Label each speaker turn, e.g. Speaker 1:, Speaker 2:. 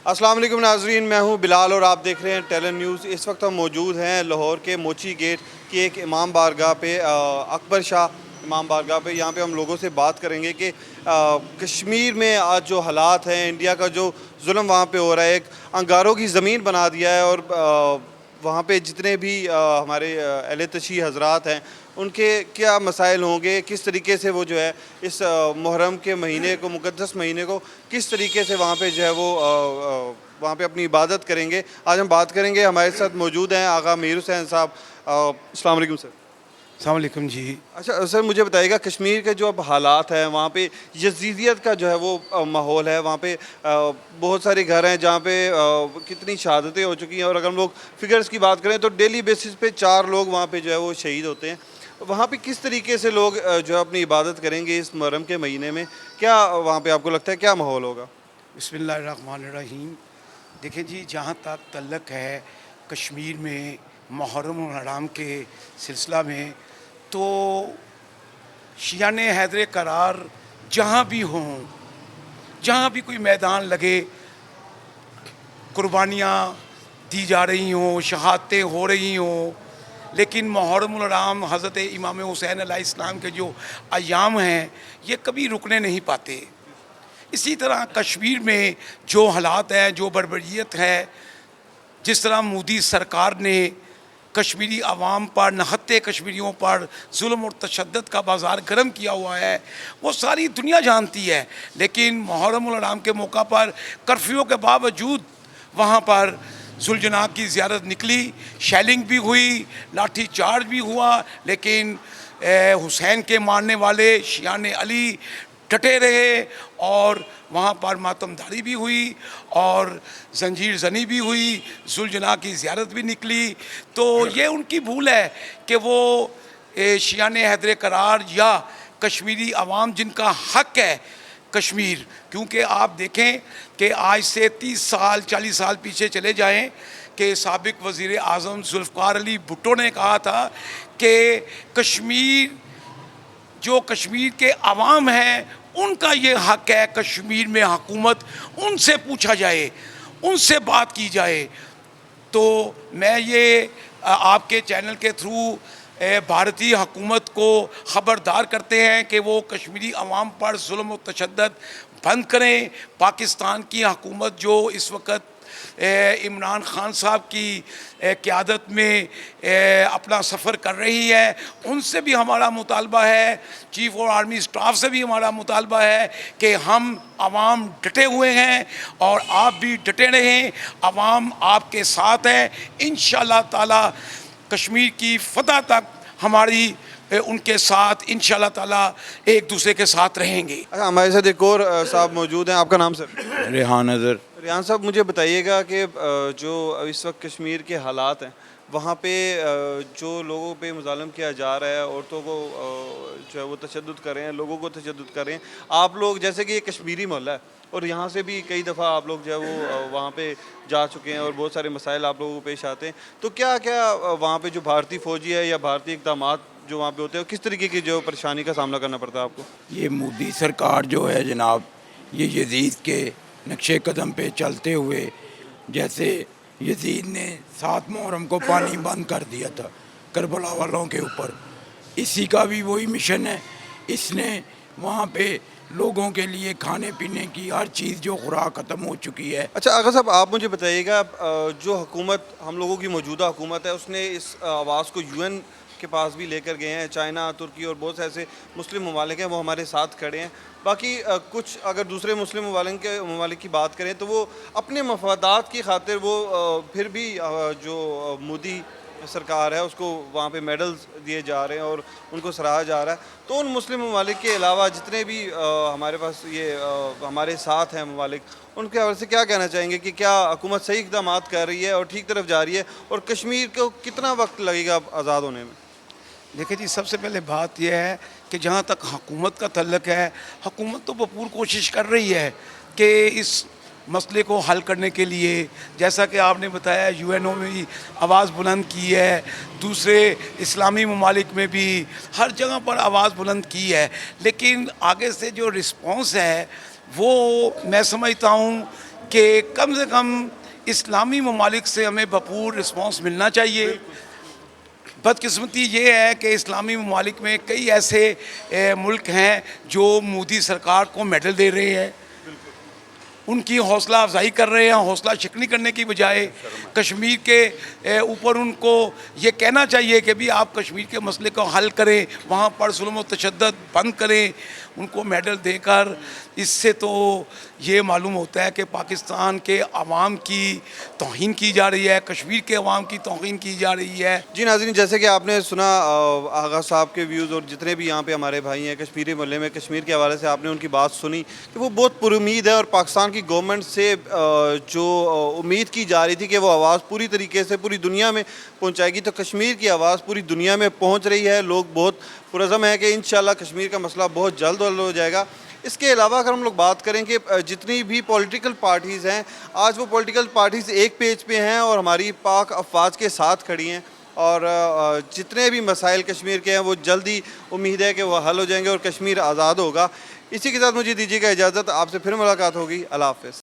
Speaker 1: السلام علیکم ناظرین، میں ہوں بلال اور آپ دیکھ رہے ہیں ٹیلن نیوز۔ اس وقت ہم موجود ہیں لاہور کے موچی گیٹ کی ایک امام بارگاہ پہ، اکبر شاہ امام بارگاہ پہ۔ یہاں پہ ہم لوگوں سے بات کریں گے کہ کشمیر میں آج جو حالات ہیں، انڈیا کا جو ظلم وہاں پہ ہو رہا ہے، ایک انگاروں کی زمین بنا دیا ہے، اور وہاں پہ جتنے بھی ہمارے اہل تشیع حضرات ہیں ان کے کیا مسائل ہوں گے، کس طریقے سے وہ جو ہے اس محرم کے مہینے کو، مقدس مہینے کو کس طریقے سے وہاں پہ جو ہے وہ وہاں پہ اپنی عبادت کریں گے۔ آج ہم بات کریں گے، ہمارے ساتھ موجود ہیں آغا میر حسین صاحب۔ السلام علیکم سر۔
Speaker 2: السلام علیکم جی۔
Speaker 1: اچھا سر، مجھے بتائیے گا کشمیر کے جو اب حالات ہیں وہاں پہ یزیدیت کا جو ہے وہ ماحول ہے، وہاں پہ بہت سارے گھر ہیں جہاں پہ کتنی شہادتیں ہو چکی ہیں، اور اگر ہم لوگ فگرز کی بات کریں تو ڈیلی بیسس پہ 4 لوگ وہاں پہ جو ہے وہ شہید ہوتے ہیں۔ وہاں پہ کس طریقے سے لوگ جو ہے اپنی عبادت کریں گے اس محرم کے مہینے میں؟ کیا وہاں پہ آپ کو لگتا ہے کیا ماحول ہوگا؟
Speaker 2: بسم اللہ الرحمن الرحیم۔ دیکھیں جی، جہاں تک تعلق ہے کشمیر میں محرم الحرام کے سلسلہ میں، تو شیعان حیدر قرار جہاں بھی ہوں، جہاں بھی کوئی میدان لگے، قربانیاں دی جا رہی ہوں، شہادتیں ہو رہی ہوں، لیکن محرم الحرام حضرت امام حسین علیہ السلام کے جو ایام ہیں یہ کبھی رکنے نہیں پاتے۔ اسی طرح کشمیر میں جو حالات ہیں، جو بربریت ہے، جس طرح مودی سرکار نے کشمیری عوام پر، نہتے کشمیریوں پر ظلم اور تشدد کا بازار گرم کیا ہوا ہے، وہ ساری دنیا جانتی ہے۔ لیکن محرم الحرام کے موقع پر کرفیو کے باوجود وہاں پر ذوالجناح کی زیارت نکلی، شیلنگ بھی ہوئی، لاٹھی چارج بھی ہوا، لیکن حسین کے ماننے والے شیعان علی ڈٹے رہے، اور وہاں پر ماتم داری بھی ہوئی اور زنجیر زنی بھی ہوئی، ذوالجناح کی زیارت بھی نکلی۔ تو یہ ان کی بھول ہے کہ وہ شیعان حیدر قرار یا کشمیری عوام جن کا حق ہے کشمیر، کیونکہ آپ دیکھیں کہ آج سے 30 سال 40 سال پیچھے چلے جائیں کہ سابق وزیر اعظم ذوالفقار علی بھٹو نے کہا تھا کہ جو کشمیر کے عوام ہیں ان کا یہ حق ہے، کشمیر میں حکومت ان سے پوچھا جائے، ان سے بات کی جائے۔ تو میں یہ آپ کے چینل کے تھرو بھارتی حکومت کو خبردار کرتے ہیں کہ وہ کشمیری عوام پر ظلم و تشدد بند کریں۔ پاکستان کی حکومت جو اس وقت عمران خان صاحب کی قیادت میں اپنا سفر کر رہی ہے، ان سے بھی ہمارا مطالبہ ہے، چیف اور آرمی اسٹاف سے بھی ہمارا مطالبہ ہے کہ ہم عوام ڈٹے ہوئے ہیں اور آپ بھی ڈٹے رہیں، عوام آپ کے ساتھ ہے۔ انشاءاللہ تعالی کشمیر کی فتح تک ہماری ان کے ساتھ انشاءاللہ تعالی ایک دوسرے کے ساتھ رہیں گے۔
Speaker 1: اچھا، ہمارے ساتھ ایک اور صاحب موجود ہیں، آپ کا نام سر؟
Speaker 3: ریحان اظہر۔
Speaker 1: ریحان صاحب، مجھے بتائیے گا کہ جو اس وقت کشمیر کے حالات ہیں وہاں پہ جو لوگوں پہ مظالم کیا جا رہا ہے، عورتوں کو جو ہے وہ تشدد کر رہے ہیں، لوگوں کو تشدد کر رہے ہیں، آپ لوگ جیسے کہ یہ کشمیری محلہ ہے اور یہاں سے بھی کئی دفعہ آپ لوگ جو ہے وہ وہاں پہ جا چکے ہیں اور بہت سارے مسائل آپ لوگوں کو پیش آتے ہیں، تو کیا وہاں پہ جو بھارتی فوجی ہے یا بھارتی اقدامات جو وہاں پہ ہوتے ہیں، کس طریقے کی جو پریشانی کا سامنا کرنا پڑتا ہے آپ کو؟
Speaker 3: یہ مودی سرکار جو ہے جناب، یہ یزید کے نقش قدم پہ چلتے ہوئے، جیسے یزید نے 7 محرم کو پانی بند کر دیا تھا کربلا والوں کے اوپر، اسی کا بھی وہی مشن ہے۔ اس نے وہاں پہ لوگوں کے لیے کھانے پینے کی ہر چیز جو خوراک ختم ہو چکی ہے۔
Speaker 1: اچھا آغا صاحب، آپ مجھے بتائیے گا، جو حکومت ہم لوگوں کی موجودہ حکومت ہے اس نے اس آواز کو UN کے پاس بھی لے کر گئے ہیں، چائنا، ترکی اور بہت سے ایسے مسلم ممالک ہیں وہ ہمارے ساتھ کھڑے ہیں۔ باقی کچھ اگر دوسرے مسلم ممالک کی بات کریں تو وہ اپنے مفادات کی خاطر وہ پھر بھی جو مودی سرکار ہے اس کو وہاں پہ میڈلز دیے جا رہے ہیں اور ان کو سراہا جا رہا ہے۔ تو ان مسلم ممالک کے علاوہ جتنے بھی ہمارے پاس یہ ہمارے ساتھ ہیں ممالک، ان کے حوالے سے کیا کہنا چاہیں گے کہ کیا حکومت صحیح اقدامات کر رہی ہے اور ٹھیک طرف جا رہی ہے، اور کشمیر کو کتنا وقت لگے گا آزاد ہونے میں؟
Speaker 2: دیکھیں جی، سب سے پہلے بات یہ ہے کہ جہاں تک حکومت کا تعلق ہے، حکومت تو بھرپور کوشش کر رہی ہے کہ اس مسئلے کو حل کرنے کے لیے، جیسا کہ آپ نے بتایا UN میں بھی آواز بلند کی ہے، دوسرے اسلامی ممالک میں بھی ہر جگہ پر آواز بلند کی ہے، لیکن آگے سے جو رسپانس ہے وہ میں سمجھتا ہوں کہ کم سے کم اسلامی ممالک سے ہمیں بھرپور رسپانس ملنا چاہیے. بدقسمتی یہ ہے کہ اسلامی ممالک میں کئی ایسے ملک ہیں جو مودی سرکار کو میڈل دے رہے ہیں, ان کی حوصلہ افزائی کر رہے ہیں, حوصلہ شکنی کرنے کی بجائے کشمیر کے اوپر ان کو یہ کہنا چاہیے کہ بھی آپ کشمیر کے مسئلے کو حل کریں, وہاں پر ظلم و تشدد بند کریں. ان کو میڈل دے کر اس سے تو یہ معلوم ہوتا ہے کہ پاکستان کے عوام کی توہین کی جا رہی ہے, کشمیر کے عوام کی توہین کی جا رہی ہے.
Speaker 1: جی ناظرین, جیسے کہ آپ نے سنا آغا صاحب کے ویوز, اور جتنے بھی یہاں پہ ہمارے بھائی ہیں کشمیری محلے میں, کشمیر کے حوالے سے آپ نے ان کی بات سنی کہ وہ بہت پر امید ہے, اور پاکستان کی گورنمنٹ سے جو امید کی جا رہی تھی کہ وہ آواز پوری طریقے سے پوری دنیا میں پہنچائے گی, تو کشمیر کی آواز پوری دنیا میں پہنچ رہی ہے. لوگ بہت پرعزم ہیں کہ انشاءاللہ کشمیر کا مسئلہ بہت جلد حل ہو جائے گا. اس کے علاوہ اگر ہم لوگ بات کریں کہ جتنی بھی پولیٹیکل پارٹیز ہیں, آج وہ پولیٹیکل پارٹیز ایک پیج پہ ہیں اور ہماری پاک افواج کے ساتھ کھڑی ہیں, اور جتنے بھی مسائل کشمیر کے ہیں وہ جلدی امید ہے کہ وہ حل ہو جائیں گے اور کشمیر آزاد ہوگا. اسی کے ساتھ مجھے دیجیے گا اجازت, آپ سے پھر ملاقات ہوگی. اللہ حافظ.